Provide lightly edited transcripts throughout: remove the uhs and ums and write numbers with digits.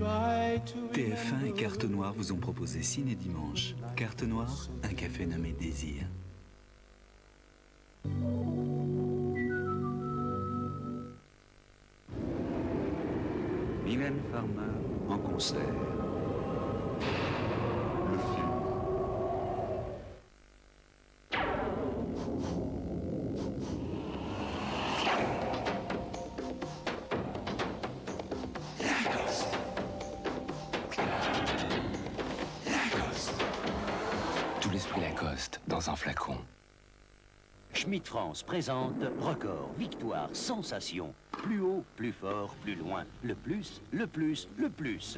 TF1 et Carte Noire vous ont proposé Ciné Dimanche. Carte Noire, un café nommé Désir. Mylène Farmer en concert. Le film. Tout l'esprit Lacoste dans un flacon. Schmitt France présente record, victoire, sensation. Plus haut, plus fort, plus loin. Le plus, le plus, le plus.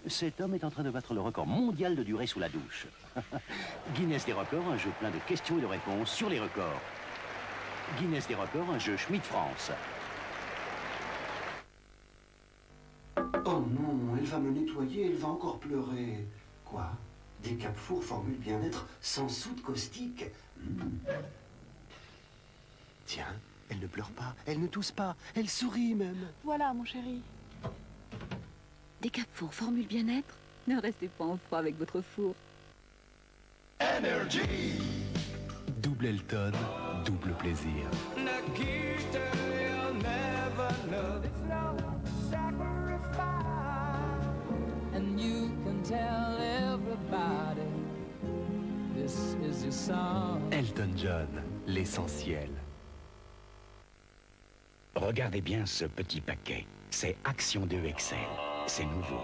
Cet homme est en train de battre le record mondial de durée sous la douche. Guinness des records, un jeu plein de questions et de réponses sur les records. Guinness des records, un jeu Schmitt France. Oh non, elle va me nettoyer, elle va encore pleurer. Quoi? Des Cap-Four formule bien-être sans soude caustique. Tiens, elle ne pleure pas, elle ne tousse pas, elle sourit même. Voilà, mon chéri. Des Cap-Four formule bien-être? Ne restez pas en froid avec votre four. Energy. Double Elton, double plaisir. And you can tell everybody this is your song. Elton John, l'essentiel. Regardez bien ce petit paquet. C'est Action 2 Excel. C'est nouveau.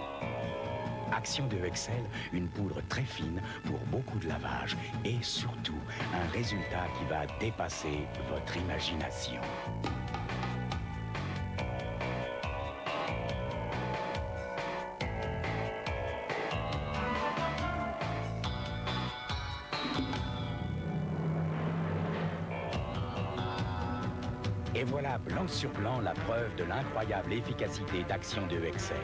Action 2 Excel, une poudre très fine pour beaucoup de lavage. Et surtout, un résultat qui va dépasser votre imagination. Et voilà, blanc sur blanc, la preuve de l'incroyable efficacité d'Action 2 Excel.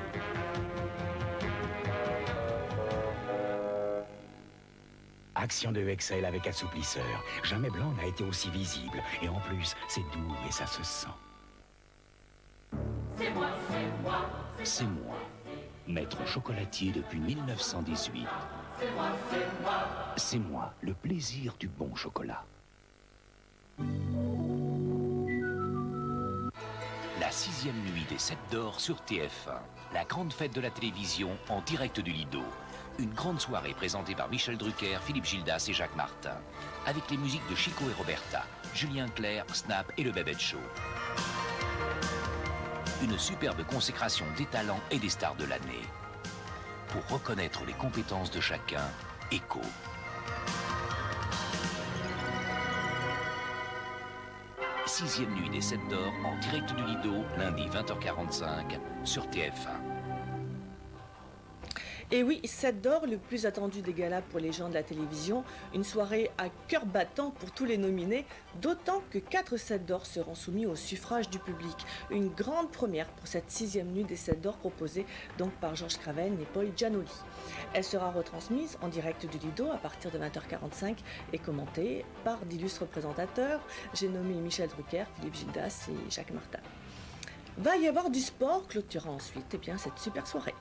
Action 2 Excel avec assouplisseur. Jamais blanc n'a été aussi visible. Et en plus, c'est doux et ça se sent. C'est moi, c'est moi. C'est moi, maître chocolatier depuis 1918. C'est moi, c'est moi. C'est moi, le plaisir du bon chocolat. La 6e nuit des 7 d'or sur TF1. La grande fête de la télévision en direct du Lido. Une grande soirée présentée par Michel Drucker, Philippe Gildas et Jacques Martin. Avec les musiques de Chico et Roberta, Julien Clerc, Snap et le Babette Show. Une superbe consécration des talents et des stars de l'année. Pour reconnaître les compétences de chacun, Echo. Sixième nuit des 7 d'or en direct du Lido, lundi 20h45 sur TF1. Et oui, 7 d'or, le plus attendu des galas pour les gens de la télévision. Une soirée à cœur battant pour tous les nominés, d'autant que 4 7 d'or seront soumis au suffrage du public. Une grande première pour cette 6e nuit des 7 d'or proposée donc par Georges Craven et Paul Giannoli. Elle sera retransmise en direct du Lido à partir de 20h45 et commentée par d'illustres présentateurs. J'ai nommé Michel Drucker, Philippe Gildas et Jacques Martin. Va y avoir du sport, clôturant ensuite cette super soirée.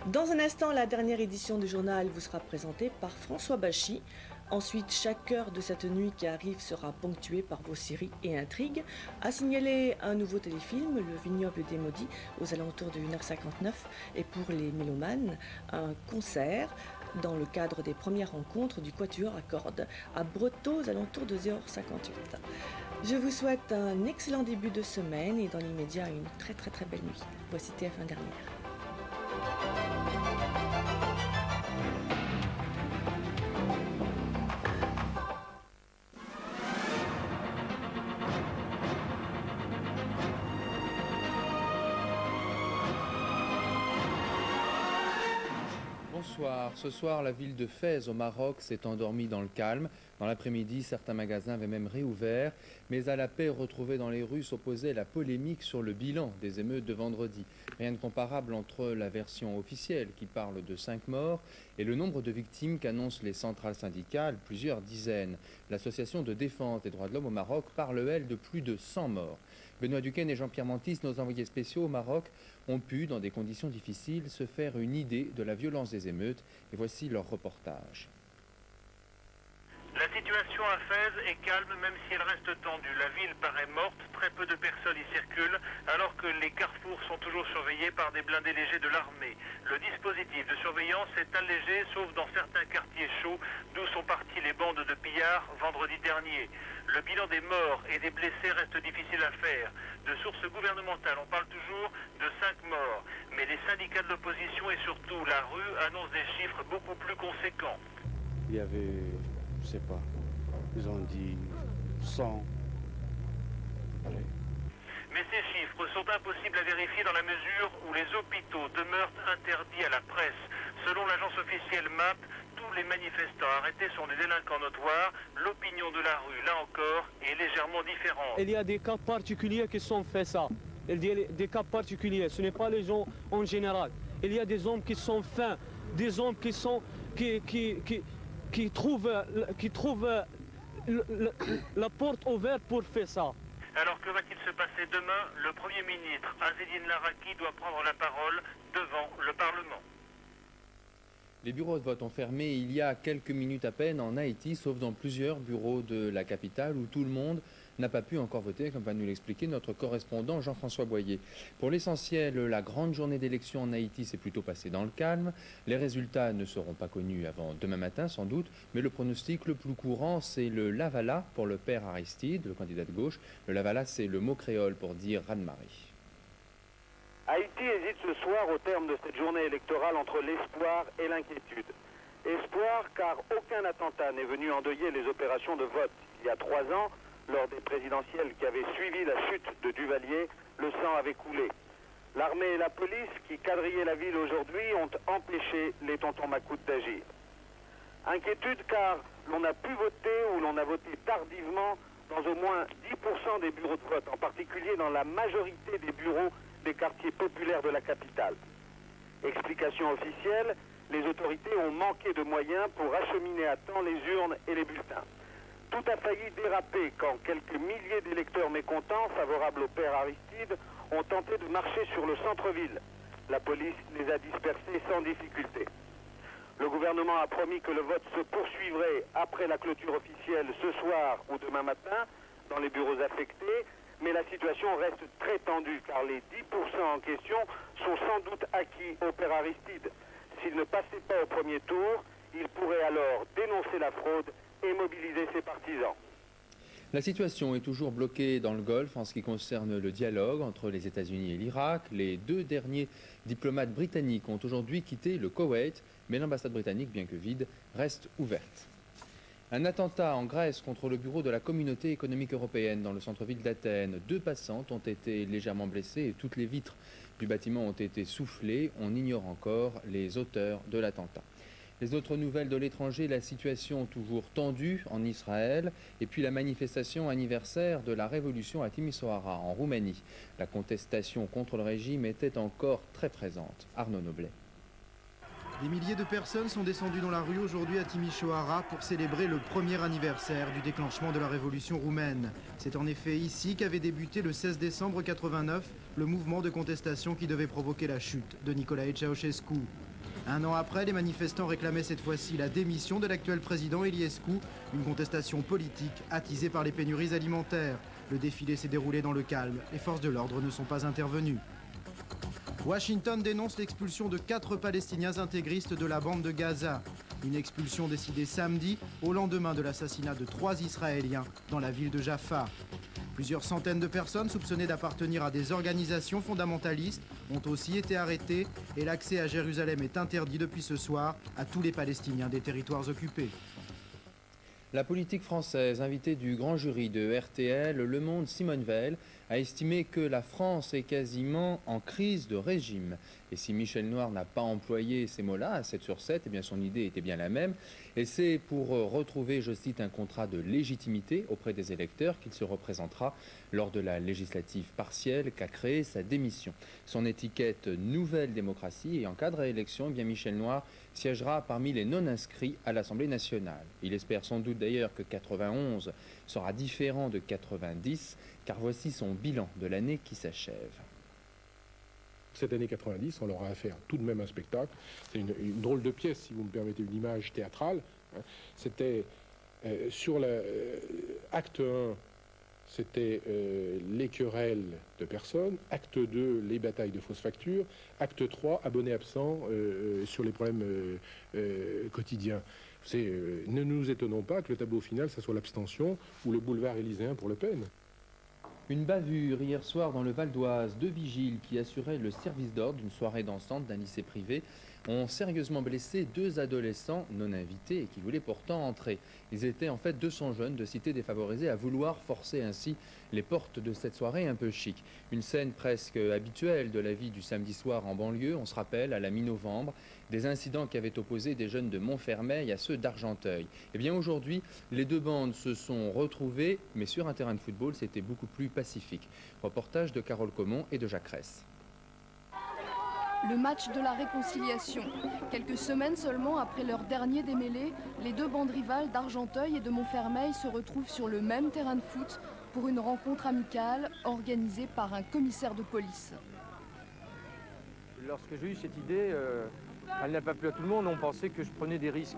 Dans un instant, la dernière édition du journal vous sera présentée par François Bachy. Ensuite, chaque heure de cette nuit qui arrive sera ponctuée par vos séries et intrigues. À signaler un nouveau téléfilm, Le Vignoble des Maudits, aux alentours de 1h59. Et pour les mélomanes, un concert dans le cadre des premières rencontres du Quatuor à cordes à Breteaux, aux alentours de 0h58. Je vous souhaite un excellent début de semaine et dans l'immédiat une très très très belle nuit. Voici TF1 dernière. Bonsoir. Ce soir, la ville de Fès au Maroc s'est endormie dans le calme. Dans l'après-midi, certains magasins avaient même réouvert. Mais à la paix retrouvée dans les rues s'opposait la polémique sur le bilan des émeutes de vendredi. Rien de comparable entre la version officielle qui parle de 5 morts et le nombre de victimes qu'annoncent les centrales syndicales, plusieurs dizaines. L'association de défense des droits de l'homme au Maroc parle, elle, de plus de 100 morts. Benoît Duquesne et Jean-Pierre Mantis, nos envoyés spéciaux au Maroc, ont pu, dans des conditions difficiles, se faire une idée de la violence des émeutes. Et voici leur reportage. La situation à Fès est calme même si elle reste tendue. La ville paraît morte, très peu de personnes y circulent, alors que les carrefours sont toujours surveillés par des blindés légers de l'armée. Le dispositif de surveillance est allégé, sauf dans certains quartiers chauds, d'où sont partis les bandes de pillards vendredi dernier. Le bilan des morts et des blessés reste difficile à faire. De sources gouvernementales, on parle toujours de 5 morts. Mais les syndicats de l'opposition et surtout la rue annoncent des chiffres beaucoup plus conséquents. Il y avait, je sais pas, ils ont dit 100. Allez. Mais ces chiffres sont impossibles à vérifier dans la mesure où les hôpitaux demeurent interdits à la presse. Selon l'agence officielle MAP, tous les manifestants arrêtés sont des délinquants notoires. L'opinion de la rue, là encore, est légèrement différente. Il y a des cas particuliers qui sont fait ça. Il y a des cas particuliers, ce n'est pas les gens en général. Il y a des hommes qui sont fins, des hommes qui sont qui trouvent la porte ouverte pour faire ça. Alors que va-t-il se passer demain? Le Premier ministre Azzedine Laraki doit prendre la parole devant le Parlement. Les bureaux de vote ont fermé il y a quelques minutes à peine en Haïti, sauf dans plusieurs bureaux de la capitale où tout le monde n'a pas pu encore voter, comme va nous l'expliquer notre correspondant Jean-François Boyer. Pour l'essentiel, la grande journée d'élection en Haïti s'est plutôt passée dans le calme. Les résultats ne seront pas connus avant demain matin, sans doute, mais le pronostic le plus courant, c'est le Lavala pour le père Aristide, le candidat de gauche. Le Lavala, c'est le mot créole pour dire raz-de-marée. Haïti hésite ce soir au terme de cette journée électorale entre l'espoir et l'inquiétude. Espoir car aucun attentat n'est venu endeuiller les opérations de vote. Il y a 3 ans, lors des présidentielles qui avaient suivi la chute de Duvalier, le sang avait coulé. L'armée et la police qui quadrillaient la ville aujourd'hui ont empêché les tontons macoutes d'agir. Inquiétude car l'on a pu voter ou l'on a voté tardivement dans au moins 10% des bureaux de vote, en particulier dans la majorité des bureaux des quartiers populaires de la capitale. Explication officielle, les autorités ont manqué de moyens pour acheminer à temps les urnes et les bulletins. Tout a failli déraper quand quelques milliers d'électeurs mécontents, favorables au père Aristide, ont tenté de marcher sur le centre-ville. La police les a dispersés sans difficulté. Le gouvernement a promis que le vote se poursuivrait après la clôture officielle ce soir ou demain matin dans les bureaux affectés, mais la situation reste très tendue car les 10% en question sont sans doute acquis au père Aristide. S'il ne passait pas au premier tour, il pourrait alors dénoncer la fraude et mobiliser ses partisans. La situation est toujours bloquée dans le Golfe en ce qui concerne le dialogue entre les États-Unis et l'Irak. Les 2 derniers diplomates britanniques ont aujourd'hui quitté le Koweït, mais l'ambassade britannique, bien que vide, reste ouverte. Un attentat en Grèce contre le bureau de la Communauté économique européenne dans le centre-ville d'Athènes. 2 passantes ont été légèrement blessées et toutes les vitres du bâtiment ont été soufflées. On ignore encore les auteurs de l'attentat. Les autres nouvelles de l'étranger, la situation toujours tendue en Israël et puis la manifestation anniversaire de la révolution à Timișoara en Roumanie. La contestation contre le régime était encore très présente. Arnaud Noblet. Des milliers de personnes sont descendues dans la rue aujourd'hui à Timișoara pour célébrer le premier anniversaire du déclenchement de la révolution roumaine. C'est en effet ici qu'avait débuté le 16 décembre 89 le mouvement de contestation qui devait provoquer la chute de Nicolae Ceausescu. 1 an après, les manifestants réclamaient cette fois-ci la démission de l'actuel président Iliescu, une contestation politique attisée par les pénuries alimentaires. Le défilé s'est déroulé dans le calme, les forces de l'ordre ne sont pas intervenues. Washington dénonce l'expulsion de 4 Palestiniens intégristes de la bande de Gaza. Une expulsion décidée samedi, au lendemain de l'assassinat de 3 Israéliens dans la ville de Jaffa. Plusieurs centaines de personnes soupçonnées d'appartenir à des organisations fondamentalistes ont aussi été arrêtées et l'accès à Jérusalem est interdit depuis ce soir à tous les Palestiniens des territoires occupés. La politique française, invitée du grand jury de RTL, Le Monde, Simone Veil, a estimé que la France est quasiment en crise de régime. Et si Michel Noir n'a pas employé ces mots-là à 7 sur 7, eh bien son idée était bien la même. Et c'est pour retrouver, je cite, un contrat de légitimité auprès des électeurs qu'il se représentera lors de la législative partielle qu'a créé sa démission. Son étiquette Nouvelle Démocratie et en cas de réélection, eh bien Michel Noir siégera parmi les non-inscrits à l'Assemblée nationale. Il espère sans doute d'ailleurs que 91 sera différent de 90, car voici son bilan de l'année qui s'achève. cette année 90, on leur a offert tout de même un spectacle. C'est une drôle de pièce, si vous me permettez une image théâtrale. Hein. C'était sur l'acte 1, c'était les querelles de personnes. Acte 2, les batailles de fausses factures. Acte 3, abonnés absents sur les problèmes quotidiens. Ne nous étonnons pas que le tableau final, ça soit l'abstention ou le boulevard élyséen pour Le Pen. Une bavure hier soir dans le Val d'Oise. 2 vigiles qui assuraient le service d'ordre d'une soirée dansante d'un lycée privé ont sérieusement blessé 2 adolescents non invités et qui voulaient pourtant entrer. Ils étaient en fait 200 jeunes de cité défavorisée à vouloir forcer ainsi les portes de cette soirée un peu chic. Une scène presque habituelle de la vie du samedi soir en banlieue, on se rappelle, à la mi-novembre, des incidents qui avaient opposé des jeunes de Montfermeil à ceux d'Argenteuil. Eh bien aujourd'hui, les 2 bandes se sont retrouvées, mais sur un terrain de football, c'était beaucoup plus pacifique. Reportage de Carole Comon et de Jacques Ress. Le match de la réconciliation. Quelques semaines seulement après leur dernier démêlé, les 2 bandes rivales d'Argenteuil et de Montfermeil se retrouvent sur le même terrain de foot pour une rencontre amicale organisée par un commissaire de police. Lorsque j'ai eu cette idée, elle n'a pas plu à tout le monde, on pensait que je prenais des risques.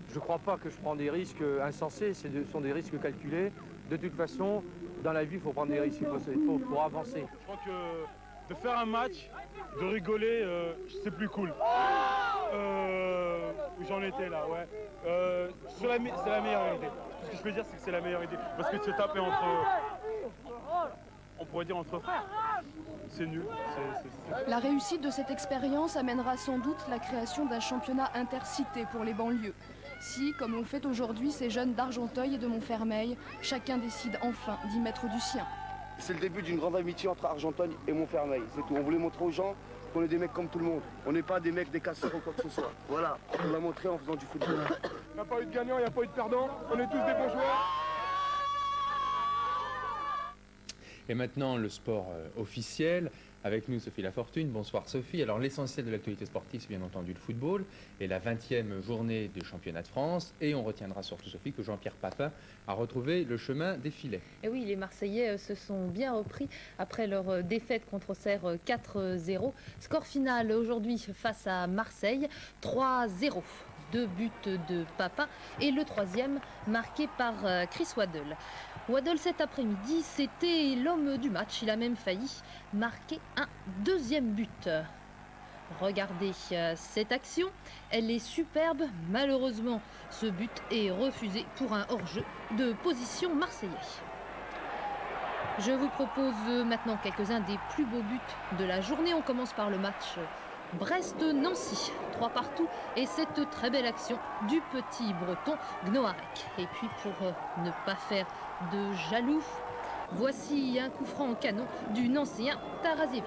Je ne crois pas que je prends des risques insensés, ce sont des risques calculés. De toute façon, dans la vie, il faut prendre des risques, il faut pour avancer. Je crois que de faire un match, de rigoler, c'est plus cool. J'en étais là, ouais. C'est la meilleure idée. Tout ce que je peux dire, c'est que c'est la meilleure idée. Parce que de se taper on pourrait dire entre frères, c'est nul. La réussite de cette expérience amènera sans doute la création d'un championnat intercité pour les banlieues. Si, comme l'ont fait aujourd'hui ces jeunes d'Argenteuil et de Montfermeil, chacun décide enfin d'y mettre du sien. C'est le début d'une grande amitié entre Argenteuil et Montfermeil, c'est tout. On voulait montrer aux gens qu'on est des mecs comme tout le monde. On n'est pas des mecs, des casseurs ou quoi que ce soit. Voilà, on l'a montré en faisant du football. Il n'y a pas eu de gagnant, il n'y a pas eu de perdant, on est tous des bons joueurs. Et maintenant, le sport officiel. Avec nous, Sophie Lafortune. Bonsoir Sophie. Alors l'essentiel de l'actualité sportive, c'est bien entendu le football et la 20e journée du championnat de France. Et on retiendra surtout, Sophie, que Jean-Pierre Papin a retrouvé le chemin des filets. Et oui, les Marseillais se sont bien repris après leur défaite contre Auxerre 4-0. Score final aujourd'hui face à Marseille, 3-0. 2 buts de Papin et le 3e marqué par Chris Waddle. Waddle cet après-midi, c'était l'homme du match. Il a même failli marquer un 2e but. Regardez cette action, elle est superbe. Malheureusement, ce but est refusé pour un hors-jeu de position marseillais. Je vous propose maintenant quelques-uns des plus beaux buts de la journée. On commence par le match Brest-Nancy, 3-3 et cette très belle action du petit breton Gnoarek. Et puis pour ne pas faire de jaloux, voici un coup franc en canon du Nancéen Tarasevic.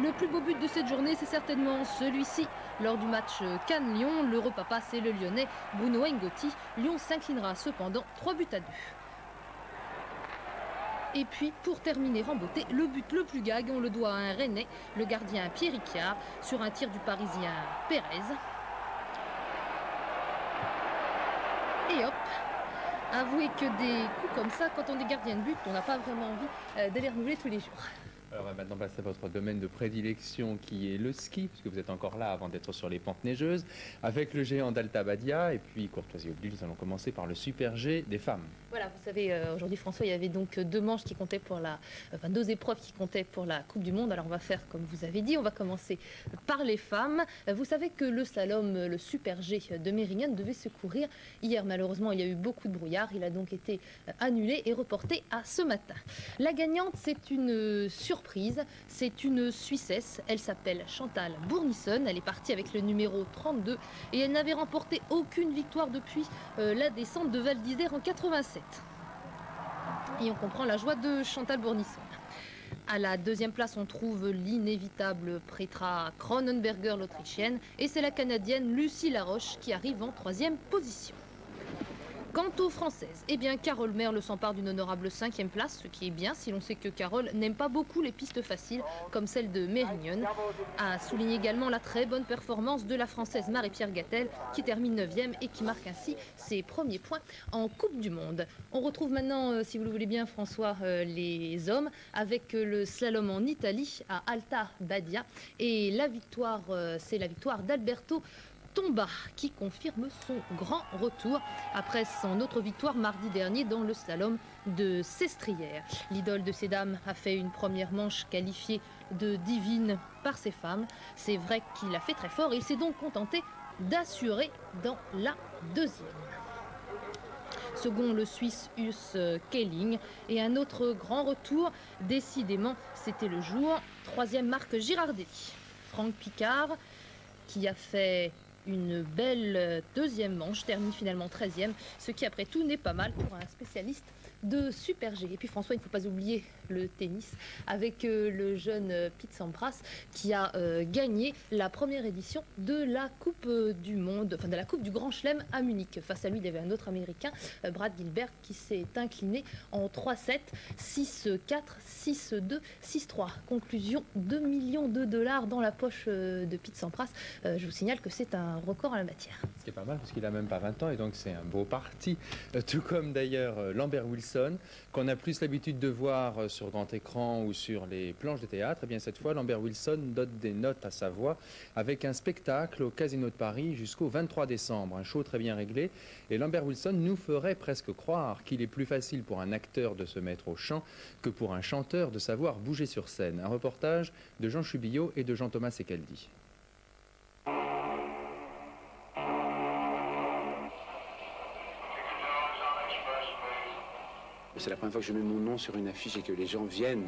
Le plus beau but de cette journée, c'est certainement celui-ci. Lors du match Cannes-Lyon, le repapa, c'est le Lyonnais Bruno Ngotti. Lyon s'inclinera cependant 3-2. Et puis, pour terminer en beauté, le but le plus gag, on le doit à un Rennais, le gardien Pierre Ricard, sur un tir du Parisien Pérez. Et hop, avouez que des coups comme ça, quand on est gardien de but, on n'a pas vraiment envie de les renouveler tous les jours. Alors on va maintenant passer à votre domaine de prédilection qui est le ski, puisque vous êtes encore là avant d'être sur les pentes neigeuses, avec le géant d'Alta Badia et puis courtoisie oblige, nous allons commencer par le super G des femmes. Voilà, vous savez, aujourd'hui François, il y avait donc 2 manches qui comptaient pour 2 épreuves qui comptaient pour la Coupe du Monde. Alors on va faire comme vous avez dit, on va commencer par les femmes. Vous savez que le slalom, le super G de Mérignan devait se courir hier. Malheureusement, il y a eu beaucoup de brouillard, il a donc été annulé et reporté à ce matin. La gagnante, c'est une surprise. C'est une Suissesse, elle s'appelle Chantal Bournisson, elle est partie avec le numéro 32 et elle n'avait remporté aucune victoire depuis la descente de Val d'Isère en 87. Et on comprend la joie de Chantal Bournisson. À la 2e place, on trouve l'inévitable Petra Kronenberger, l'Autrichienne, et c'est la Canadienne Lucie Laroche qui arrive en 3e position. Quant aux Françaises, eh bien Carole Merle s'empare d'une honorable 5e place, ce qui est bien si l'on sait que Carole n'aime pas beaucoup les pistes faciles comme celle de Mérignon. A souligné également la très bonne performance de la Française Marie-Pierre Gattel qui termine 9e et qui marque ainsi ses premiers points en Coupe du Monde. On retrouve maintenant, si vous le voulez bien François, les hommes avec le slalom en Italie à Alta Badia et la victoire, c'est la victoire d'Alberto Tomba qui confirme son grand retour après son autre victoire mardi dernier dans le slalom de Sestrières. L'idole de ces dames a fait une première manche qualifiée de divine par ses femmes. C'est vrai qu'il a fait très fort et il s'est donc contenté d'assurer dans la deuxième. Second, le Suisse Urs Kelling et un autre grand retour. Décidément, c'était le jour. Troisième, Marc Girardelli. Franck Picard qui a fait une belle deuxième manche, termine finalement 13e, ce qui après tout n'est pas mal pour un spécialiste de Super G. Et puis François, il ne faut pas oublier le tennis avec le jeune Pete Sampras qui a gagné la première édition de la Coupe du Monde, enfin de la Coupe du Grand Chelem à Munich. Face à lui, il y avait un autre Américain, Brad Gilbert, qui s'est incliné en 3-7, 6-4, 6-2, 6-3. Conclusion, 2 millions de dollars dans la poche de Pete Sampras. Je vous signale que c'est un record en la matière. Ce qui est pas mal parce qu'il a même pas 20 ans et donc c'est un beau parti. Tout comme d'ailleurs Lambert Wilson, qu'on a plus l'habitude de voir sur grand écran ou sur les planches de théâtre. Et bien cette fois, Lambert Wilson donne des notes à sa voix avec un spectacle au Casino de Paris jusqu'au 23 décembre. Un show très bien réglé. Et Lambert Wilson nous ferait presque croire qu'il est plus facile pour un acteur de se mettre au chant que pour un chanteur de savoir bouger sur scène. Un reportage de Jean Chubillot et de Jean-Thomas Secaldi. C'est la première fois que je mets mon nom sur une affiche et que les gens viennent.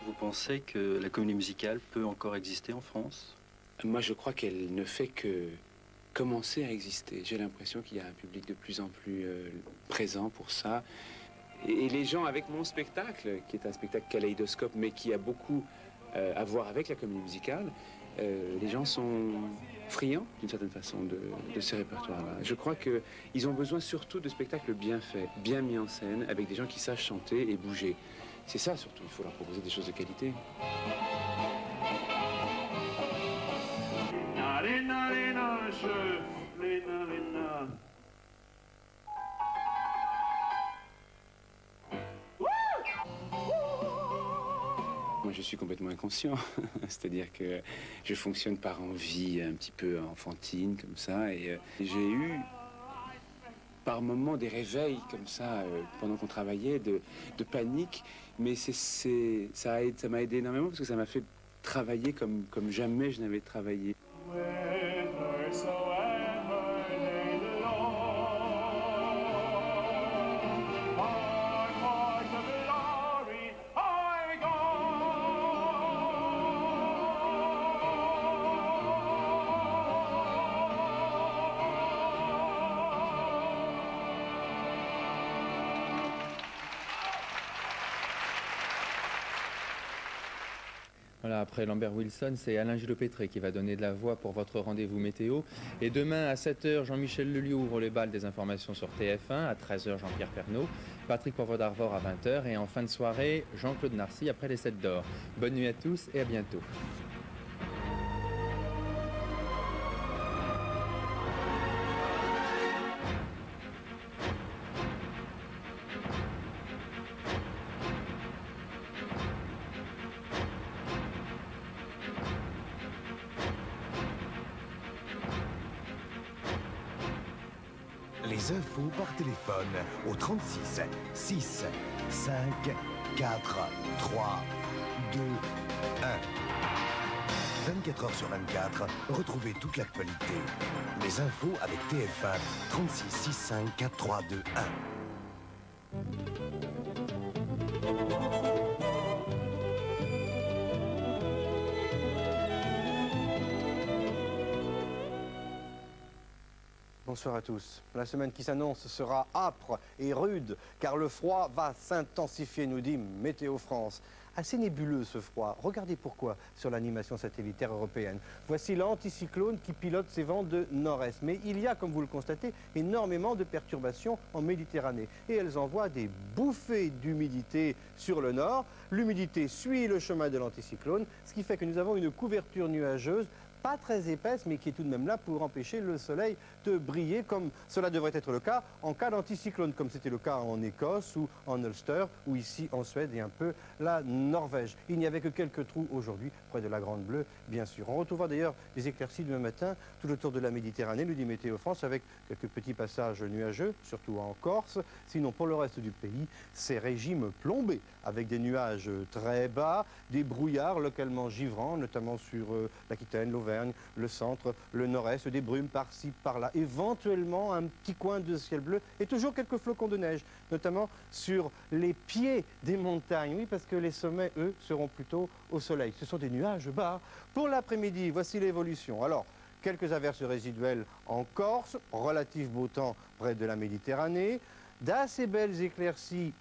Vous pensez que la comédie musicale peut encore exister en France? Moi, je crois qu'elle ne fait que commencer à exister. J'ai l'impression qu'il y a un public de plus en plus présent pour ça. Et les gens, avec mon spectacle, qui est un spectacle kaléidoscope, mais qui a beaucoup à voir avec la comédie musicale, les gens sont friands d'une certaine façon de ce répertoire-là. Je crois qu'ils ont besoin surtout de spectacles bien faits, bien mis en scène, avec des gens qui savent chanter et bouger. C'est ça surtout, il faut leur proposer des choses de qualité. Moi, je suis complètement inconscient, c'est-à-dire que je fonctionne par envie un petit peu enfantine, comme ça, et j'ai eu par moments des réveils comme ça, pendant qu'on travaillait, de panique, mais ça m'a aidé énormément parce que ça m'a fait travailler comme jamais je n'avais travaillé. Voilà, après Lambert Wilson, c'est Alain Gillot-Pétré qui va donner de la voix pour votre rendez-vous météo. Et demain à 7h, Jean-Michel Lelio ouvre les balles des informations sur TF1. À 13h, Jean-Pierre Pernaut. Patrick Poivre-d'Arvor à 20h. Et en fin de soirée, Jean-Claude Narcy après les 7 d'or. Bonne nuit à tous et à bientôt. Les infos par téléphone au 36 6 5 4 3 2 1. 24 heures sur 24, retrouvez toute l'actualité. Les infos avec TF1 36 6 5 4 3 2 1. Bonsoir à tous. La semaine qui s'annonce sera âpre et rude, car le froid va s'intensifier, nous dit Météo France. Assez nébuleux ce froid. Regardez pourquoi sur l'animation satellitaire européenne. Voici l'anticyclone qui pilote ses vents de nord-est. Mais il y a, comme vous le constatez, énormément de perturbations en Méditerranée. Et elles envoient des bouffées d'humidité sur le nord. L'humidité suit le chemin de l'anticyclone, ce qui fait que nous avons une couverture nuageuse pas très épaisse, mais qui est tout de même là pour empêcher le soleil de briller, comme cela devrait être le cas en cas d'anticyclone, comme c'était le cas en Écosse ou en Ulster, ou ici en Suède et un peu la Norvège. Il n'y avait que quelques trous aujourd'hui, près de la Grande Bleue, bien sûr. On retrouvera d'ailleurs des éclaircies demain matin tout autour de la Méditerranée, nous dit Météo France, avec quelques petits passages nuageux, surtout en Corse. Sinon, pour le reste du pays, c'est régime plombé, avec des nuages très bas, des brouillards localement givrants, notamment sur l'Aquitaine, l'Auvergne, le centre, le nord-est, des brumes par-ci, par-là, éventuellement un petit coin de ciel bleu et toujours quelques flocons de neige, notamment sur les pieds des montagnes. Oui, parce que les sommets, eux, seront plutôt au soleil. Ce sont des nuages bas. Pour l'après-midi, voici l'évolution. Alors, quelques averses résiduelles en Corse, relatif beau temps près de la Méditerranée, d'assez belles éclaircies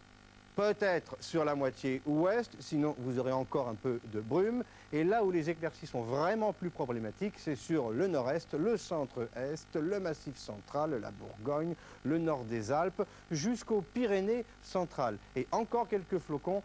peut-être sur la moitié ouest, sinon vous aurez encore un peu de brume. Et là où les éclaircies sont vraiment plus problématiques, c'est sur le nord-est, le centre-est, le massif central, la Bourgogne, le nord des Alpes, jusqu'aux Pyrénées centrales. Et encore quelques flocons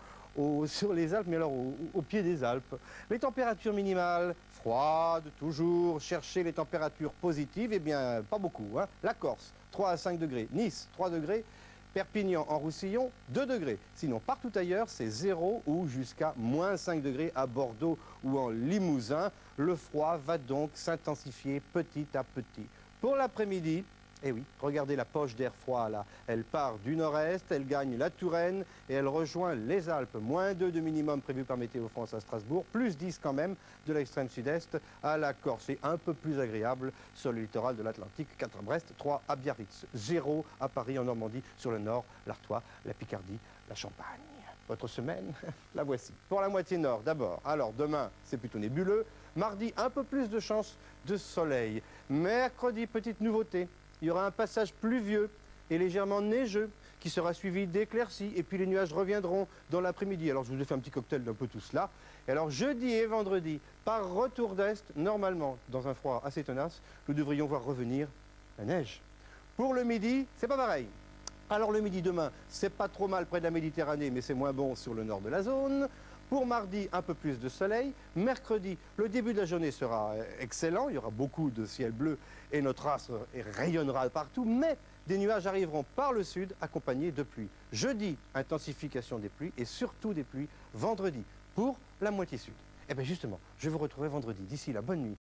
sur les Alpes, mais alors au pied des Alpes. Les températures minimales, froides, toujours. Cherchez les températures positives, eh bien, pas beaucoup. Hein. La Corse, 3 à 5 degrés. Nice, 3 degrés. Perpignan en Roussillon, 2 degrés. Sinon, partout ailleurs, c'est 0 ou jusqu'à moins 5 degrés à Bordeaux ou en Limousin. Le froid va donc s'intensifier petit à petit. Pour l'après-midi, eh oui, regardez la poche d'air froid là. Elle part du nord-est, elle gagne la Touraine et elle rejoint les Alpes. Moins 2 de minimum prévu par Météo France à Strasbourg, plus 10 quand même de l'extrême sud-est à la Corse. Et un peu plus agréable sur le littoral de l'Atlantique, 4 à Brest, 3 à Biarritz, 0 à Paris en Normandie, sur le nord, l'Artois, la Picardie, la Champagne. Votre semaine, la voici. Pour la moitié nord d'abord. Alors demain, c'est plutôt nébuleux. Mardi, un peu plus de chance de soleil. Mercredi, petite nouveauté. Il y aura un passage pluvieux et légèrement neigeux qui sera suivi d'éclaircies et puis les nuages reviendront dans l'après-midi. Alors je vous ai fait un petit cocktail d'un peu tout cela. Et alors jeudi et vendredi, par retour d'est, normalement, dans un froid assez tenace, nous devrions voir revenir la neige. Pour le midi, c'est pas pareil. Alors le midi demain, c'est pas trop mal près de la Méditerranée, mais c'est moins bon sur le nord de la zone. Pour mardi, un peu plus de soleil. Mercredi, le début de la journée sera excellent. Il y aura beaucoup de ciel bleu et notre astre rayonnera partout. Mais des nuages arriveront par le sud accompagnés de pluie. Jeudi, intensification des pluies et surtout des pluies vendredi pour la moitié sud. Et bien justement, je vous retrouverai vendredi. D'ici là, bonne nuit.